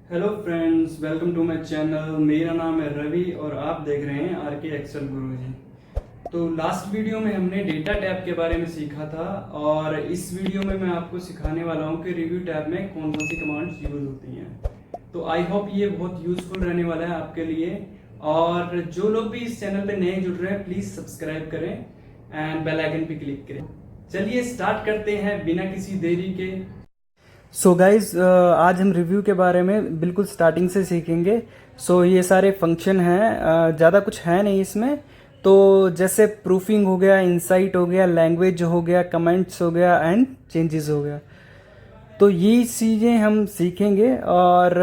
Hello friends, welcome to my channel. मेरा नाम है रवि और आप देख रहे हैं आर के एक्सेल गुरुजी। तो लास्ट वीडियो में हमने डेटा टैब के बारे में सीखा था और इस वीडियो में मैं आपको सिखाने वाला हूं कि रिव्यू टैब में कौन कौन सी कमांड्स यूज होती हैं। तो आई होप ये बहुत यूजफुल रहने वाला है आपके लिए। और जो लोग भी इस चैनल पे नए जुड़ रहे हैं प्लीज़ सब्सक्राइब करें एंड बेल आइकन पे क्लिक करें। चलिए स्टार्ट करते हैं बिना किसी देरी के। सो गाइज आज हम रिव्यू के बारे में बिल्कुल स्टार्टिंग से सीखेंगे। ये सारे फंक्शन हैं, ज़्यादा कुछ है नहीं इसमें। तो जैसे प्रूफिंग हो गया, इंसाइट हो गया, लैंग्वेज हो गया, कमेंट्स हो गया एंड चेंजेस हो गया। तो ये चीज़ें हम सीखेंगे और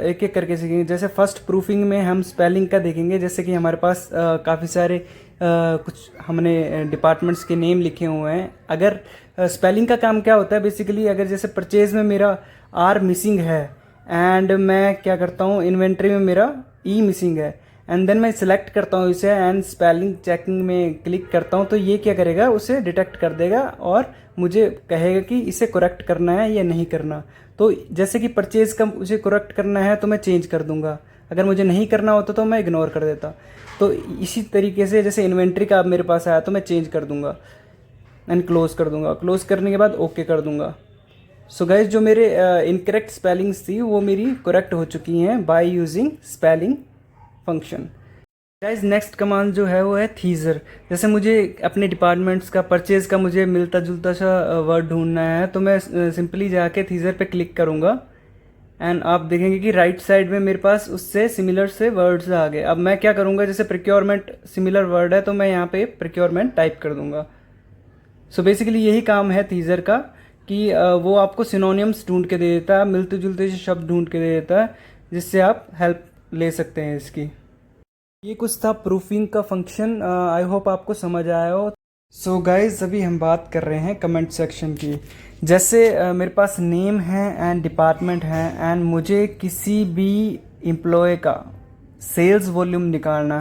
एक एक करके सीखेंगे। जैसे फर्स्ट प्रूफिंग में हम स्पेलिंग का देखेंगे। जैसे कि हमारे पास काफ़ी सारे कुछ हमने डिपार्टमेंट्स के नेम लिखे हुए हैं। अगर स्पेलिंग का काम क्या होता है बेसिकली, अगर जैसे परचेज में मेरा आर मिसिंग है एंड मैं क्या करता हूँ, इन्वेंट्री में मेरा ई मिसिंग है एंड देन मैं सिलेक्ट करता हूँ इसे एंड स्पेलिंग चेकिंग में क्लिक करता हूँ, तो ये क्या करेगा, उसे डिटेक्ट कर देगा और मुझे कहेगा कि इसे करेक्ट करना है या नहीं करना। तो जैसे कि परचेज का मुझे करेक्ट करना है तो मैं चेंज कर दूंगा, अगर मुझे नहीं करना होता तो मैं इग्नोर कर देता। तो इसी तरीके से जैसे इन्वेंट्री का अब मेरे पास आया तो मैं चेंज कर दूंगा एंड क्लोज कर दूंगा। क्लोज करने के बाद ओके कर दूंगा। सो गाइज, जो मेरे इनकरेक्ट स्पेलिंग्स थी वो मेरी करेक्ट हो चुकी हैं by using spelling function. Guys next command जो है वो है थीजर। जैसे मुझे अपने डिपार्टमेंट्स का परचेज का मुझे मिलता जुलता सा वर्ड ढूंढना है तो मैं सिंपली जाके थीजर पे क्लिक करूँगा एंड आप देखेंगे कि राइट साइड में मेरे पास उससे सिमिलर से वर्ड्स आ गए। अब मैं क्या करूँगा, जैसे प्रिक्योरमेंट सिमिलर वर्ड है तो मैं यहाँ पे प्रिक्योरमेंट टाइप कर दूंगा। सो बेसिकली यही काम है थीजर का कि वो आपको सिनोनिम्स ढूंढ के दे देता है, मिलते जुलते से शब्द ढूंढ के दे देता है जिससे आप हेल्प ले सकते हैं इसकी। ये कुछ था प्रूफिंग का फंक्शन। आई होप आपको समझ आया हो। सो गाइज, अभी हम बात कर रहे हैं कमेंट सेक्शन की। जैसे मेरे पास नेम है एंड डिपार्टमेंट है एंड मुझे किसी भी एम्प्लॉय का सेल्स वॉल्यूम दिखाना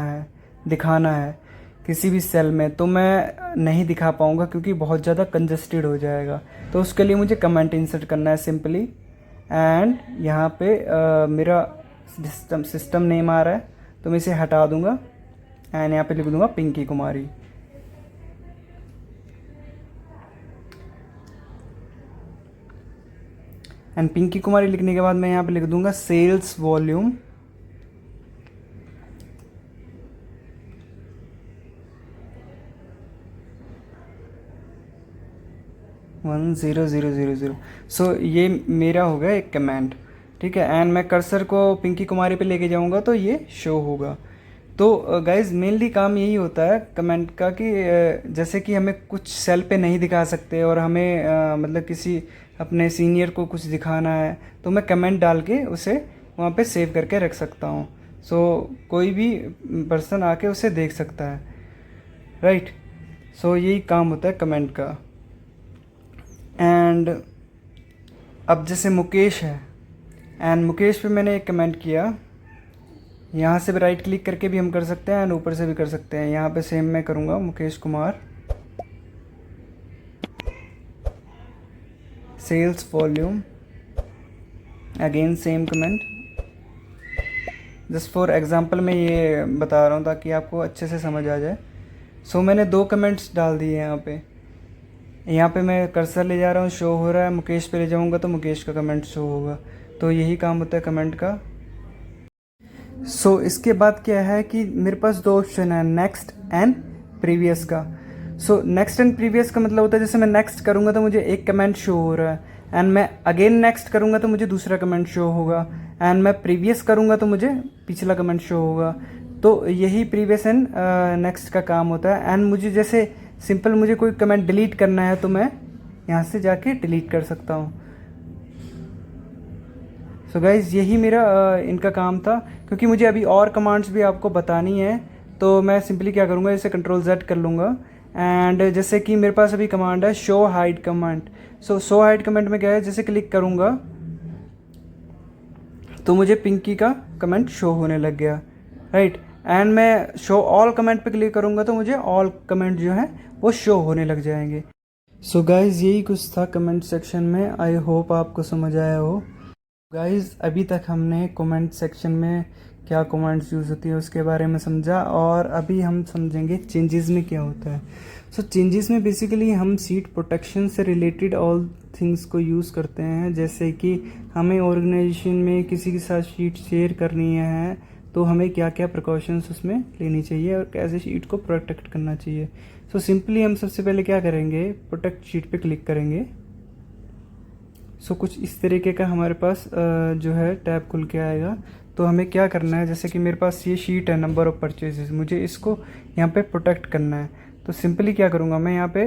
है किसी भी सेल में, तो मैं नहीं दिखा पाऊँगा क्योंकि बहुत ज़्यादा कंजस्टेड हो जाएगा। तो उसके लिए मुझे कमेंट इंसर्ट करना है सिंपली एंड यहाँ पे मेरा सिस्टम नेम आ रहा है तो मैं इसे हटा दूंगा एंड यहाँ पे लिख दूंगा पिंकी कुमारी। एंड पिंकी कुमारी लिखने के बाद मैं यहाँ पे लिख दूंगा sales volume one zero zero zero zero. So ये मेरा हो गया एक कमेंट, ठीक है। एंड मैं कर्सर को पिंकी कुमारी पे लेके जाऊंगा तो ये शो होगा। तो गाइज मेनली काम यही होता है कमेंट का कि जैसे कि हमें कुछ सेल पे नहीं दिखा सकते और हमें मतलब किसी अपने सीनियर को कुछ दिखाना है तो मैं कमेंट डाल के उसे वहाँ पे सेव करके रख सकता हूँ। कोई भी पर्सन आके उसे देख सकता है, राइट। यही काम होता है कमेंट का। एंड अब जैसे मुकेश है एंड मुकेश पे मैंने एक कमेंट किया, यहाँ से भी राइट क्लिक करके भी हम कर सकते हैं एंड ऊपर से भी कर सकते हैं। यहाँ पे सेम मैं करूँगा Mukesh Kumar sales volume, again same comment. Just for example मैं ये बता रहा हूँ ताकि आपको अच्छे से समझ आ जाए। मैंने दो कमेंट्स डाल दिए यहाँ पे मैं कर्सर ले जा रहा हूँ, शो हो रहा है। मुकेश पे ले जाऊँगा तो मुकेश का कमेंट शो होगा। तो यही काम होता है कमेंट का। इसके बाद क्या है कि मेरे पास दो ऑप्शन है, नेक्स्ट एंड प्रीवियस का। नेक्स्ट एंड प्रीवियस का मतलब होता है जैसे मैं नेक्स्ट करूँगा तो मुझे एक कमेंट शो हो रहा है एंड मैं अगेन नेक्स्ट करूँगा तो मुझे दूसरा कमेंट शो होगा एंड मैं प्रीवियस करूँगा तो मुझे पिछला कमेंट शो होगा। तो यही प्रीवियस एंड नेक्स्ट का काम होता है। एंड मुझे जैसे सिंपल मुझे कोई कमेंट डिलीट करना है तो मैं यहाँ से जाके डिलीट कर सकता हूँ। गाइज यही मेरा इनका काम था। क्योंकि मुझे अभी और कमांड्स भी आपको बतानी है तो मैं सिंपली क्या करूँगा, जैसे कंट्रोल Z कर लूँगा एंड जैसे कि मेरे पास अभी कमांड है show hide command. Show hide comment में क्या है, जैसे क्लिक करूँगा तो मुझे पिंकी का कमेंट शो होने लग गया, राइट। एंड मैं शो ऑल कमेंट पे क्लिक करूँगा तो मुझे ऑल कमेंट जो है वो शो होने लग जाएंगे। गाइज यही कुछ था कमेंट सेक्शन में। आई होप आपको समझ आया हो। गाइस अभी तक हमने कमेंट सेक्शन में क्या कमेंट्स यूज़ होती है उसके बारे में समझा, और अभी हम समझेंगे चेंजेस में क्या होता है। सो चेंजेस में बेसिकली हम सीट प्रोटेक्शन से रिलेटेड ऑल थिंग्स को यूज़ करते हैं। जैसे कि हमें ऑर्गेनाइजेशन में किसी के साथ शीट शेयर करनी है तो हमें क्या क्या प्रिकॉशंस उसमें लेनी चाहिए और कैसे शीट को प्रोटेक्ट करना चाहिए। सो सिंपली हम सबसे पहले क्या करेंगे, प्रोटेक्ट शीट पे क्लिक करेंगे। सो कुछ इस तरीके का हमारे पास जो है टैब खुल के आएगा। तो हमें क्या करना है, जैसे कि मेरे पास ये शीट है नंबर ऑफ़ परचेजेस, मुझे इसको यहाँ पे प्रोटेक्ट करना है। तो सिंपली क्या करूँगा मैं यहाँ पे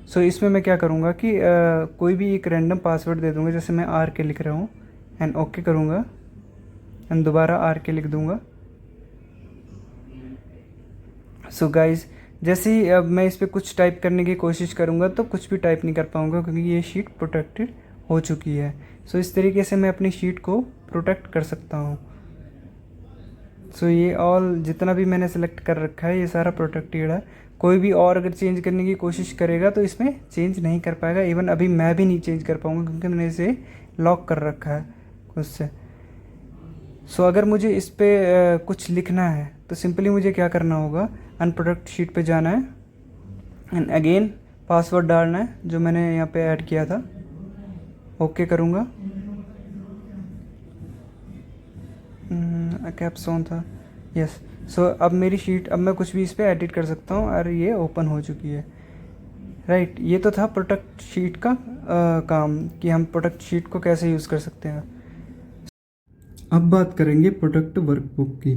सो इसमें मैं क्या करूँगा कि कोई भी एक रैंडम पासवर्ड दे दूँगा। जैसे मैं आर के लिख रहा हूँ एंड ओके करूँगा एंड दोबारा आर के लिख दूँगा। सो गाइज जैसे ही अब मैं इस पर कुछ टाइप करने की कोशिश करूँगा तो कुछ भी टाइप नहीं कर पाऊँगा क्योंकि ये शीट प्रोटेक्टेड हो चुकी है। सो इस तरीके से मैं अपनी शीट को प्रोटेक्ट कर सकता हूँ। सो ये ऑल जितना भी मैंने सेलेक्ट कर रखा है ये सारा प्रोटेक्टेड है। कोई भी और अगर चेंज करने की कोशिश करेगा तो इसमें चेंज नहीं कर पाएगा। इवन अभी मैं भी नहीं चेंज कर पाऊँगा क्योंकि मैंने इसे लॉक कर रखा है उससे। सो अगर मुझे इस पर कुछ लिखना है तो सिंपली मुझे क्या करना होगा, अनप्रोटेक्ट शीट पे जाना है एंड अगेन पासवर्ड डालना है जो मैंने यहाँ पे ऐड किया था। ओके करूँगा, कैप्स ऑन था, यस। सो अब मेरी शीट, अब मैं कुछ भी इस पर एडिट कर सकता हूँ और ये ओपन हो चुकी है। राइट, ये तो था प्रोटेक्ट शीट का काम कि हम प्रोटेक्ट शीट को कैसे यूज़ कर सकते हैं। अब बात करेंगे प्रोडक्ट वर्कबुक की।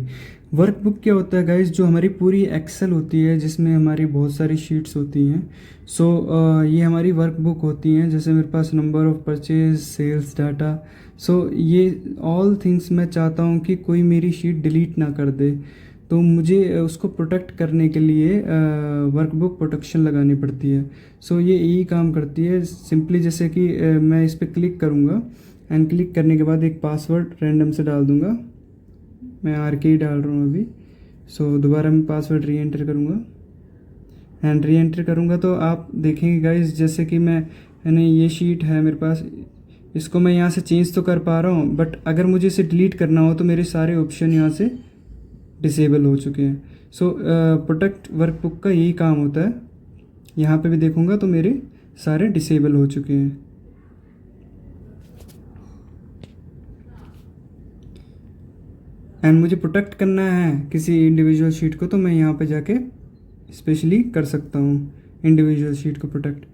वर्कबुक क्या होता है गाइस, जो हमारी पूरी एक्सेल होती है जिसमें हमारी बहुत सारी शीट्स होती हैं। सो ये हमारी वर्कबुक होती हैं। जैसे मेरे पास number of purchase, sales data, so ये ऑल थिंग्स मैं चाहता हूँ कि कोई मेरी शीट डिलीट ना कर दे, तो मुझे उसको प्रोटेक्ट करने के लिए वर्कबुक प्रोटेक्शन लगानी पड़ती है। सो ये यही काम करती है सिंपली। जैसे कि मैं इस पर क्लिक करूँगा एंड क्लिक करने के बाद एक पासवर्ड रैंडम से डाल दूंगा। मैं आर के ही डाल रहा हूँ अभी। सो दोबारा मैं पासवर्ड री एंटर करूँगा एंड री एंटर करूँगा तो आप देखेंगे गाइस जैसे कि मैंने ये शीट है मेरे पास, इसको मैं यहाँ से चेंज तो कर पा रहा हूँ, बट अगर मुझे इसे डिलीट करना हो तो मेरे सारे ऑप्शन यहाँ से डिसेबल हो चुके हैं। सो प्रोटेक्ट वर्कबुक का यही काम होता है। यहाँ पे भी देखूँगा तो मेरे सारे डिसेबल हो चुके हैं। एंड मुझे प्रोटेक्ट करना है किसी इंडिविजुअल शीट को तो मैं यहाँ पे जाके स्पेशली कर सकता हूँ इंडिविजुअल शीट को प्रोटेक्ट।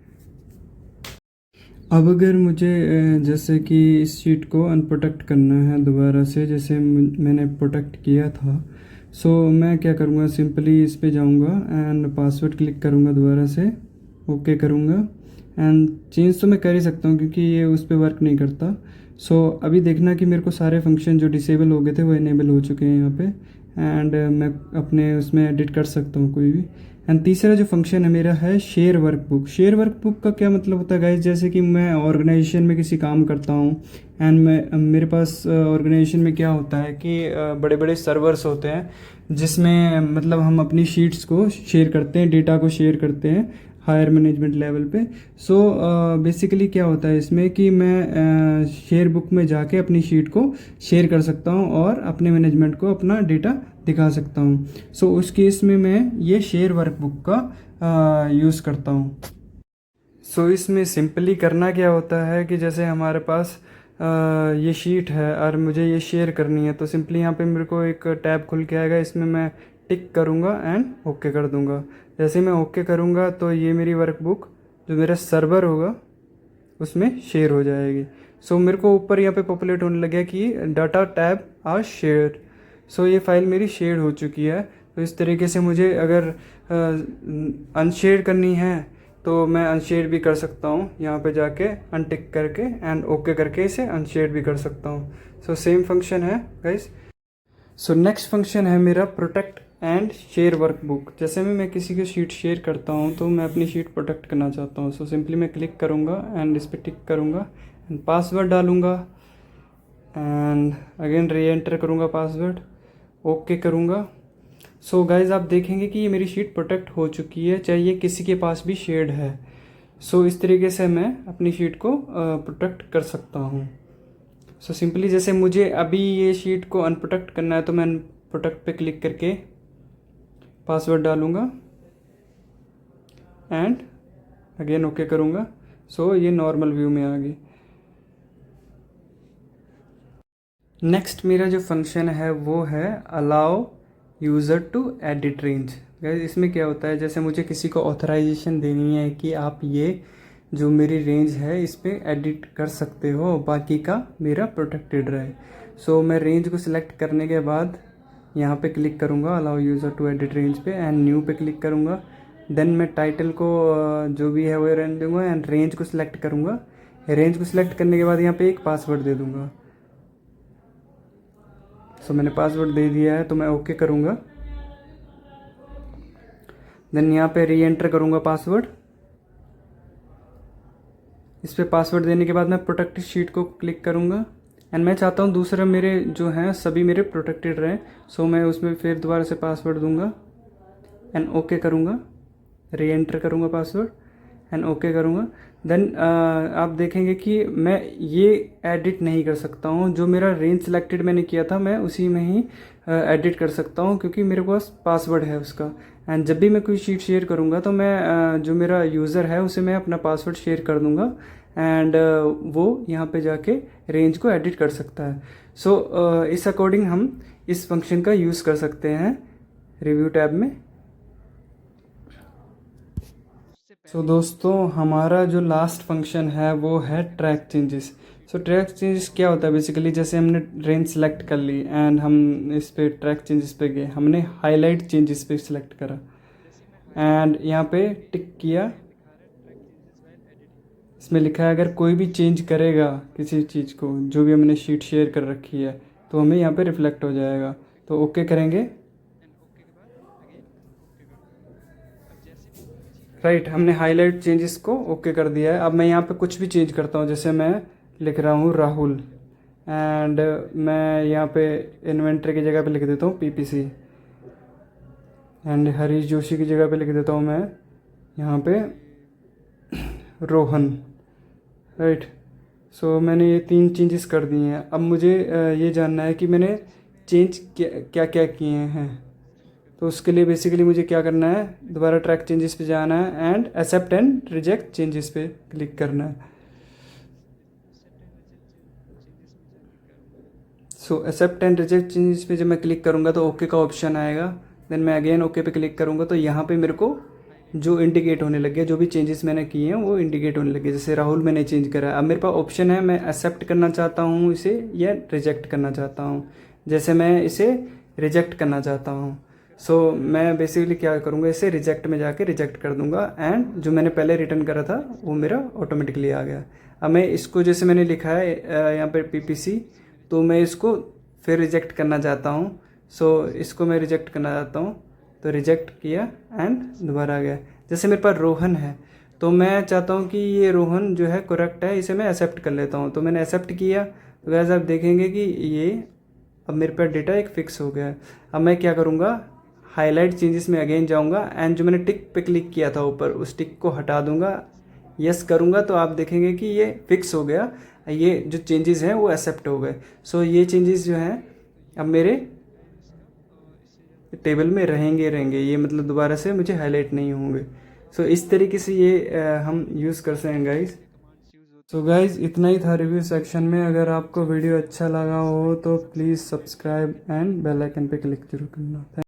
अब अगर मुझे जैसे कि इस शीट को अनप्रोटेक्ट करना है दोबारा से, जैसे मैंने प्रोटेक्ट किया था, सो मैं क्या करूँगा, सिंपली इस पे जाऊँगा एंड पासवर्ड क्लिक करूँगा, दोबारा से ओके करूँगा एंड चेंज तो मैं कर ही सकता हूँ क्योंकि ये उस पर वर्क नहीं करता। सो अभी देखना कि मेरे को सारे फंक्शन जो डिसेबल हो गए थे वो इनेबल हो चुके हैं यहाँ पे एंड मैं अपने उसमें एडिट कर सकता हूँ कोई भी। एंड तीसरा जो फंक्शन है मेरा है शेयर वर्कबुक। शेयर वर्कबुक का क्या मतलब होता है गाइस, जैसे कि मैं ऑर्गेनाइजेशन में किसी काम करता हूँ एंड मेरे पास ऑर्गेनाइजेशन में क्या होता है कि बड़े बड़े सर्वर्स होते हैं जिसमें मतलब हम अपनी शीट्स को शेयर करते हैं, डेटा को शेयर करते हैं हायर मैनेजमेंट लेवल पे। सो बेसिकली क्या होता है इसमें कि मैं शेयर बुक में जाके अपनी शीट को शेयर कर सकता हूँ और अपने मैनेजमेंट को अपना डेटा दिखा सकता हूँ। सो उस केस में मैं ये शेयर वर्कबुक का यूज़ करता हूँ। सो इसमें सिंपली करना क्या होता है कि जैसे हमारे पास ये शीट है और मुझे ये शेयर करनी है तो सिंपली यहाँ पे मेरे को एक टैब खुल के आएगा, इसमें मैं टिक करूँगा एंड ओके कर दूँगा। जैसे मैं ओके करूँगा तो ये मेरी वर्कबुक जो मेरा सर्वर होगा उसमें शेयर हो जाएगी। सो मेरे को ऊपर यहाँ पे पॉपुलेट होने लगा कि डाटा टैब आर शेयर। सो ये फाइल मेरी शेयर हो चुकी है। तो इस तरीके से मुझे अगर अनशेयर करनी है तो मैं अनशेयर भी कर सकता हूँ, यहाँ पे जाके अनटिक करके एंड ओके करके इसे अनशेयर भी कर सकता हूँ। सो सेम फंक्शन है गाइस। सो नेक्स्ट फंक्शन है मेरा प्रोटेक्ट एंड शेयर वर्कबुक। जैसे मैं किसी की शीट शेयर करता हूँ तो मैं अपनी शीट प्रोटेक्ट करना चाहता हूँ। सो सिंपली मैं क्लिक करूँगा एंड इस पर टिक करूँगा एंड पासवर्ड डालूँगा एंड अगेन री एंटर करूँगा पासवर्ड, ओके करूँगा। सो गाइज आप देखेंगे कि ये मेरी शीट प्रोटेक्ट हो चुकी है, चाहे ये किसी के पास भी शेयर्ड है। सो इस तरीके से मैं अपनी शीट को प्रोटेक्ट कर सकता हूँ। सो सिंपली जैसे मुझे अभी ये शीट को अनप्रोटेक्ट करना है तो मैं अनप्रोटेक्ट पे क्लिक करके पासवर्ड डालूँगा एंड अगेन ओके करूँगा। सो ये नॉर्मल व्यू में आ गई। नेक्स्ट मेरा जो फंक्शन है वो है allow user to edit range. इसमें क्या होता है, जैसे मुझे किसी को ऑथराइजेशन देनी है कि आप ये जो मेरी रेंज है इस पर एडिट कर सकते हो, बाकी का मेरा प्रोटेक्टेड रहे। सो मैं रेंज को सिलेक्ट करने के बाद यहाँ पे क्लिक करूँगा allow user to edit range पे एंड न्यू पे क्लिक करूँगा। देन मैं टाइटल को जो भी है वो रहने दूँगा एंड रेंज को सिलेक्ट करूँगा। रेंज को सिलेक्ट करने के बाद यहाँ पे एक पासवर्ड दे दूँगा। सो मैंने पासवर्ड दे दिया है तो मैं ओके करूँगा। देन यहाँ पे री एंटर करूँगा पासवर्ड। इस पर पासवर्ड देने के बाद मैं प्रोटेक्टेड शीट को क्लिक करूँगा एंड मैं चाहता हूँ दूसरा मेरे जो हैं सभी मेरे प्रोटेक्टेड रहें। सो मैं उसमें फिर दोबारा से पासवर्ड दूंगा एंड ओके करूँगा। री एंटर करूँगा पासवर्ड एंड ओके करूँगा। देन आप देखेंगे कि मैं ये एडिट नहीं कर सकता हूँ। जो मेरा रेंज सिलेक्टेड मैंने किया था मैं उसी में ही एडिट कर सकता हूँ क्योंकि मेरे पास पासवर्ड है उसका। एंड जब भी मैं कोई शीट शेयर करूँगा तो मैं जो मेरा यूज़र है उसे मैं अपना पासवर्ड शेयर कर दूँगा एंड वो यहाँ पे जाके रेंज को एडिट कर सकता है। सो इस अकॉर्डिंग हम इस फंक्शन का यूज़ कर सकते हैं रिव्यू टैब में। सो दोस्तों हमारा जो लास्ट फंक्शन है वो है ट्रैक चेंजेस। सो ट्रैक चेंजेस क्या होता है, बेसिकली जैसे हमने रेंज सेलेक्ट कर ली एंड हम इस पे ट्रैक चेंजेस पे गए, हमने हाईलाइट चेंजेस पे सिलेक्ट करा एंड यहाँ पे टिक किया। इसमें लिखा है अगर कोई भी चेंज करेगा किसी चीज़ को जो भी हमने शीट शेयर कर रखी है तो हमें यहाँ पे रिफ्लेक्ट हो जाएगा। तो ओके करेंगे। राइट, हमने हाईलाइट चेंजेस को ओके कर दिया है। अब मैं यहाँ पे कुछ भी चेंज करता हूँ, जैसे मैं लिख रहा हूँ राहुल एंड मैं यहाँ पे इन्वेंटरी की जगह पे लिख देता हूँ पीपीसी एंड हरीश जोशी की जगह पे लिख देता हूँ मैं यहाँ पे रोहन। राइट, सो मैंने ये 3 चेंजेस कर दिए हैं। अब मुझे ये जानना है कि मैंने चेंज क्या क्या किए हैं। तो उसके लिए बेसिकली मुझे क्या करना है, दोबारा ट्रैक चेंजेस पे जाना है and accept and reject changes पे क्लिक करना है। So accept and reject changes पे जब मैं क्लिक करूँगा तो ओके का ऑप्शन आएगा। देन मैं अगेन ओके पे क्लिक करूँगा तो यहाँ पे मेरे को जो इंडिकेट होने लगे, जो भी चेंजेस मैंने किए हैं वो इंडिकेट होने लगे। जैसे राहुल मैंने चेंज करा, अब मेरे पास ऑप्शन है मैं एक्सेप्ट करना चाहता हूँ इसे या रिजेक्ट करना चाहता हूँ। जैसे मैं इसे रिजेक्ट करना चाहता हूँ सो मैं बेसिकली क्या करूँगा, इसे रिजेक्ट में जाके रिजेक्ट कर दूंगा एंड जो मैंने पहले रिटर्न करा था वो मेरा ऑटोमेटिकली आ गया। अब मैं इसको जैसे मैंने लिखा है यहाँ पर पीपीसी, तो मैं इसको फिर रिजेक्ट करना चाहता हूँ। सो इसको मैं रिजेक्ट करना चाहता हूँ तो रिजेक्ट किया एंड दोबारा आ गया। जैसे मेरे पास रोहन है तो मैं चाहता हूँ कि ये रोहन जो है करेक्ट है, इसे मैं एक्सेप्ट कर लेता हूँ। तो मैंने एक्सेप्ट किया तो गाइस आप देखेंगे कि ये अब मेरे पास डेटा एक फिक्स हो गया है। अब मैं क्या करूँगा, हाईलाइट चेंजेस में अगेन जाऊँगा एंड जो मैंने टिक पे क्लिक किया था ऊपर उस टिक को हटा दूँगा, यस करूँगा तो आप देखेंगे कि ये फिक्स हो गया, ये जो चेंजेस हैं वो एक्सेप्ट हो गए। सो ये चेंजेस जो हैं अब मेरे टेबल में रहेंगे, ये मतलब दोबारा से मुझे हाईलाइट नहीं होंगे। सो इस तरीके से ये हम यूज़ कर सकते हैं गाइस। सो गाइस इतना ही था रिव्यू सेक्शन में। अगर आपको वीडियो अच्छा लगा हो तो please subscribe and bell icon पे क्लिक जरूर करना।